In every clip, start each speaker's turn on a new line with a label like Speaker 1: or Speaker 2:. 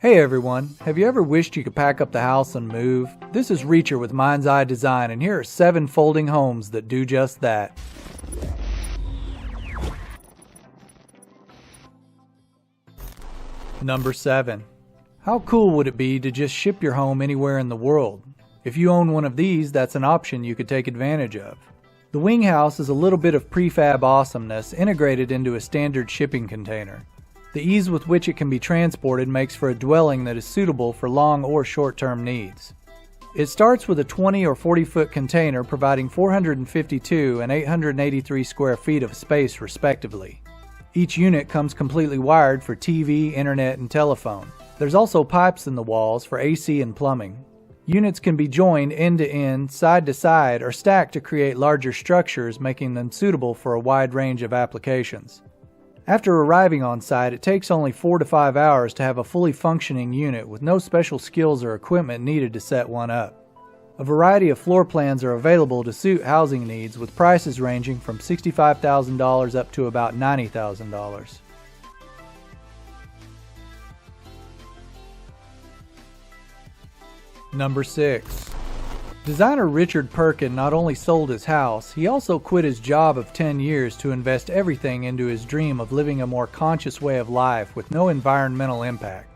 Speaker 1: Hey everyone, have you ever wished you could pack up the house and move? This is Reacher with Mind's Eye Design, and here are 7 folding homes that do just that. Number 7. How cool would it be to just ship your home anywhere in the world? If you own one of these, that's an option you could take advantage of. The Wing House is a little bit of prefab awesomeness integrated into a standard shipping container. The ease with which it can be transported makes for a dwelling that is suitable for long or short-term needs. It starts with a 20 or 40-foot container providing 452 and 883 square feet of space respectively. Each unit comes completely wired for TV, internet, and telephone. There's also pipes in the walls for AC and plumbing. Units can be joined end-to-end, side-to-side, or stacked to create larger structures, making them suitable for a wide range of applications. After arriving on site, it takes only 4 to 5 hours to have a fully functioning unit with no special skills or equipment needed to set one up. A variety of floor plans are available to suit housing needs, with prices ranging from $65,000 up to about $90,000. Number 6. Designer Richard Perkin not only sold his house, he also quit his job of 10 years to invest everything into his dream of living a more conscious way of life with no environmental impact.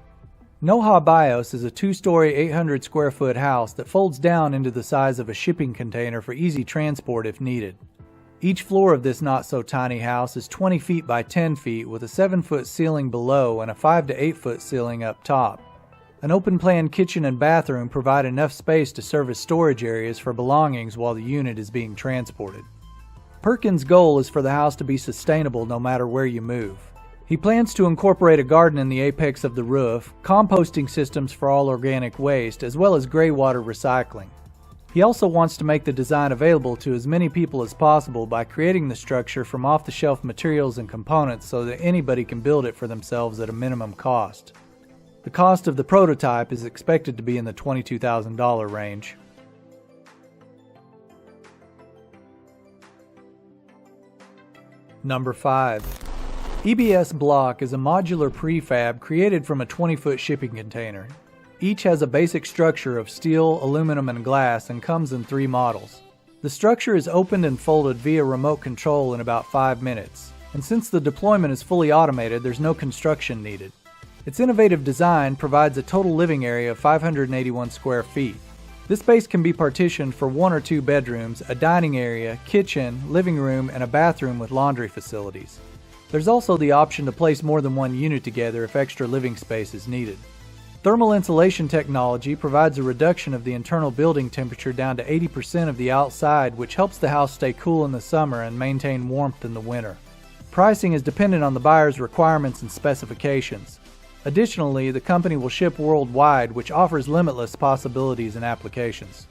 Speaker 1: Noha Bios is a 2-story, 800 square foot house that folds down into the size of a shipping container for easy transport if needed. Each floor of this not-so-tiny house is 20 feet by 10 feet with a 7-foot ceiling below and a 5 to 8-foot ceiling up top. An open-plan kitchen and bathroom provide enough space to serve as storage areas for belongings while the unit is being transported. Perkins' goal is for the house to be sustainable no matter where you move. He plans to incorporate a garden in the apex of the roof, composting systems for all organic waste, as well as gray water recycling. He also wants to make the design available to as many people as possible by creating the structure from off-the-shelf materials and components so that anybody can build it for themselves at a minimum cost. The cost of the prototype is expected to be in the $22,000 range. Number 5. EBS Block is a modular prefab created from a 20-foot shipping container. Each has a basic structure of steel, aluminum, and glass and comes in 3 models. The structure is opened and folded via remote control in about 5 minutes, and since the deployment is fully automated, there's no construction needed. Its innovative design provides a total living area of 581 square feet. This space can be partitioned for 1 or 2 bedrooms, a dining area, kitchen, living room, and a bathroom with laundry facilities. There's also the option to place more than one unit together if extra living space is needed. Thermal insulation technology provides a reduction of the internal building temperature down to 80% of the outside, which helps the house stay cool in the summer and maintain warmth in the winter. Pricing is dependent on the buyer's requirements and specifications. Additionally, the company will ship worldwide, which offers limitless possibilities and applications.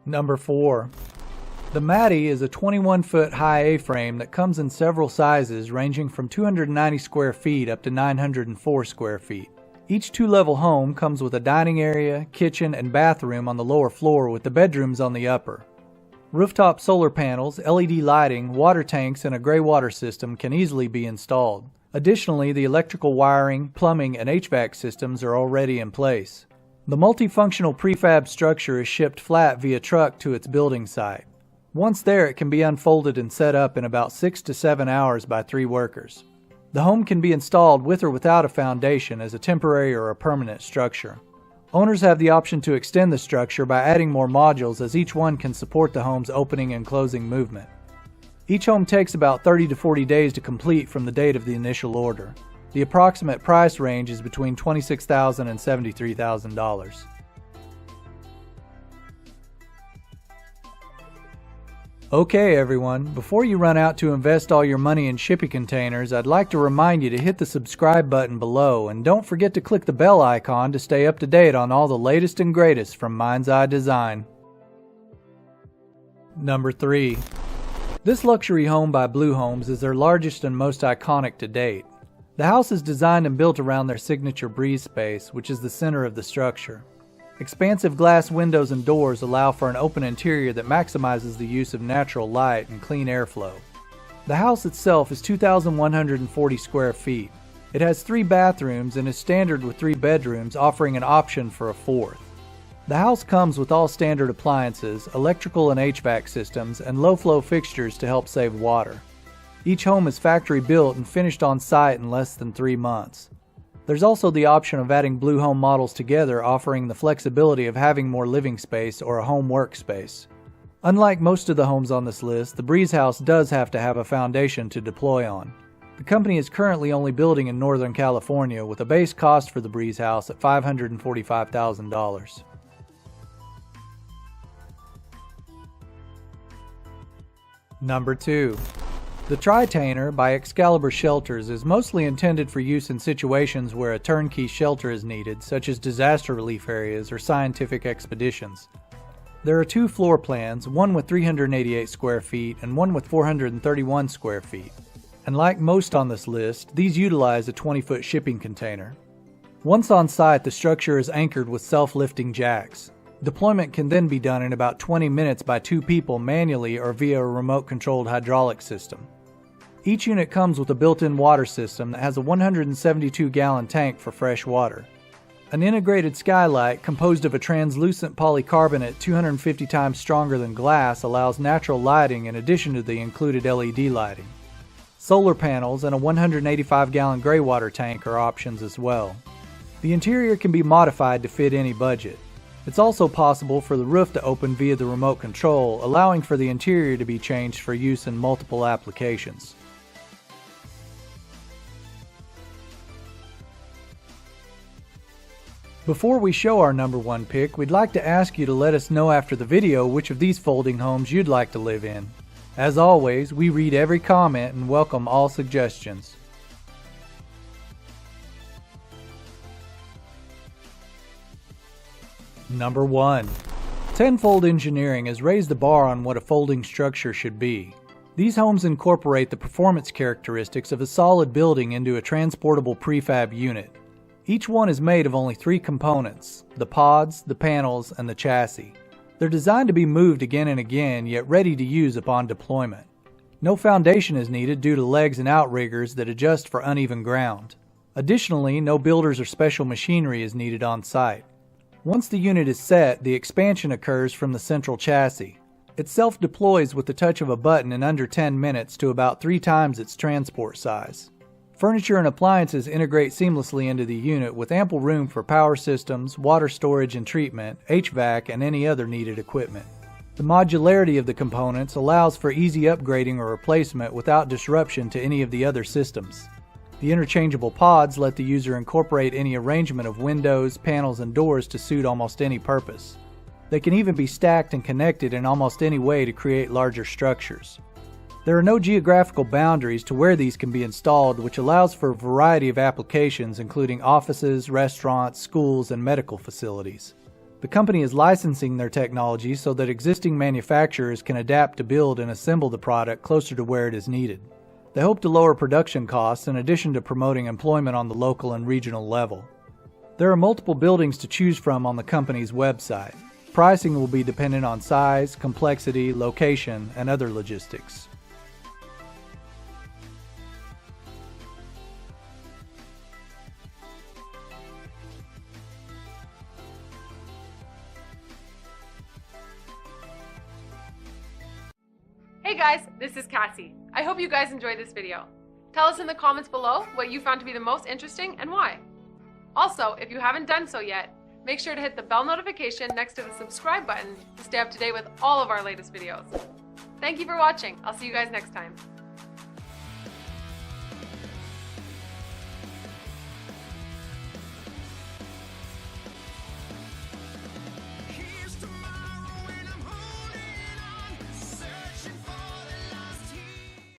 Speaker 1: Number 4. The Maddie is a 21-foot high A-frame that comes in several sizes ranging from 290 square feet up to 904 square feet. Each 2-level home comes with a dining area, kitchen, and bathroom on the lower floor with the bedrooms on the upper. Rooftop solar panels, LED lighting, water tanks, and a gray water system can easily be installed. Additionally, the electrical wiring, plumbing, and HVAC systems are already in place. The multifunctional prefab structure is shipped flat via truck to its building site. Once there, it can be unfolded and set up in about 6 to 7 hours by 3 workers. The home can be installed with or without a foundation as a temporary or a permanent structure. Owners have the option to extend the structure by adding more modules, as each one can support the home's opening and closing movement. Each home takes about 30 to 40 days to complete from the date of the initial order. The approximate price range is between $26,000 and $73,000. Okay everyone, before you run out to invest all your money in shipping containers, I'd like to remind you to hit the subscribe button below, and don't forget to click the bell icon to stay up to date on all the latest and greatest from Mind's Eye Design. Number 3. This luxury home by Blue Homes is their largest and most iconic to date. The house is designed and built around their signature breeze space, which is the center of the structure. Expansive glass windows and doors allow for an open interior that maximizes the use of natural light and clean airflow. The house itself is 2,140 square feet. It has 3 bathrooms and is standard with 3 bedrooms, offering an option for a 4th. The house comes with all standard appliances, electrical and HVAC systems, and low-flow fixtures to help save water. Each home is factory built and finished on site in less than 3 months. There's also the option of adding Blue Home models together, offering the flexibility of having more living space or a home workspace. Unlike most of the homes on this list, the Breeze House does have to have a foundation to deploy on. The company is currently only building in Northern California, with a base cost for the Breeze House at $545,000. Number 2. The Tritainer by Excalibur Shelters is mostly intended for use in situations where a turnkey shelter is needed, such as disaster relief areas or scientific expeditions. There are 2 floor plans, one with 388 square feet and one with 431 square feet. And like most on this list, these utilize a 20-foot shipping container. Once on site, the structure is anchored with self-lifting jacks. Deployment can then be done in about 20 minutes by 2 people manually or via a remote-controlled hydraulic system. Each unit comes with a built-in water system that has a 172-gallon tank for fresh water. An integrated skylight composed of a translucent polycarbonate 250 times stronger than glass allows natural lighting in addition to the included LED lighting. Solar panels and a 185-gallon gray water tank are options as well. The interior can be modified to fit any budget. It's also possible for the roof to open via the remote control, allowing for the interior to be changed for use in multiple applications. Before we show our number 1 pick, we'd like to ask you to let us know after the video which of these folding homes you'd like to live in. As always, we read every comment and welcome all suggestions. Number 1. Tenfold Engineering has raised the bar on what a folding structure should be. These homes incorporate the performance characteristics of a solid building into a transportable prefab unit. Each one is made of only 3 components: the pods, the panels, and the chassis. They're designed to be moved again and again, yet ready to use upon deployment. No foundation is needed due to legs and outriggers that adjust for uneven ground. Additionally, no builders or special machinery is needed on site. Once the unit is set, the expansion occurs from the central chassis. It self-deploys with the touch of a button in under 10 minutes to about 3 times its transport size. Furniture and appliances integrate seamlessly into the unit with ample room for power systems, water storage and treatment, HVAC, and any other needed equipment. The modularity of the components allows for easy upgrading or replacement without disruption to any of the other systems. The interchangeable pods let the user incorporate any arrangement of windows, panels, and doors to suit almost any purpose. They can even be stacked and connected in almost any way to create larger structures. There are no geographical boundaries to where these can be installed, which allows for a variety of applications including offices, restaurants, schools, and medical facilities. The company is licensing their technology so that existing manufacturers can adapt to build and assemble the product closer to where it is needed. They hope to lower production costs in addition to promoting employment on the local and regional level. There are multiple buildings to choose from on the company's website. Pricing will be dependent on size, complexity, location, and other logistics.
Speaker 2: Hey guys, this is Cassie. I hope you guys enjoyed this video. Tell us in the comments below what you found to be the most interesting and why. Also, if you haven't done so yet, make sure to hit the bell notification next to the subscribe button to stay up to date with all of our latest videos. Thank you for watching. I'll see you guys next time.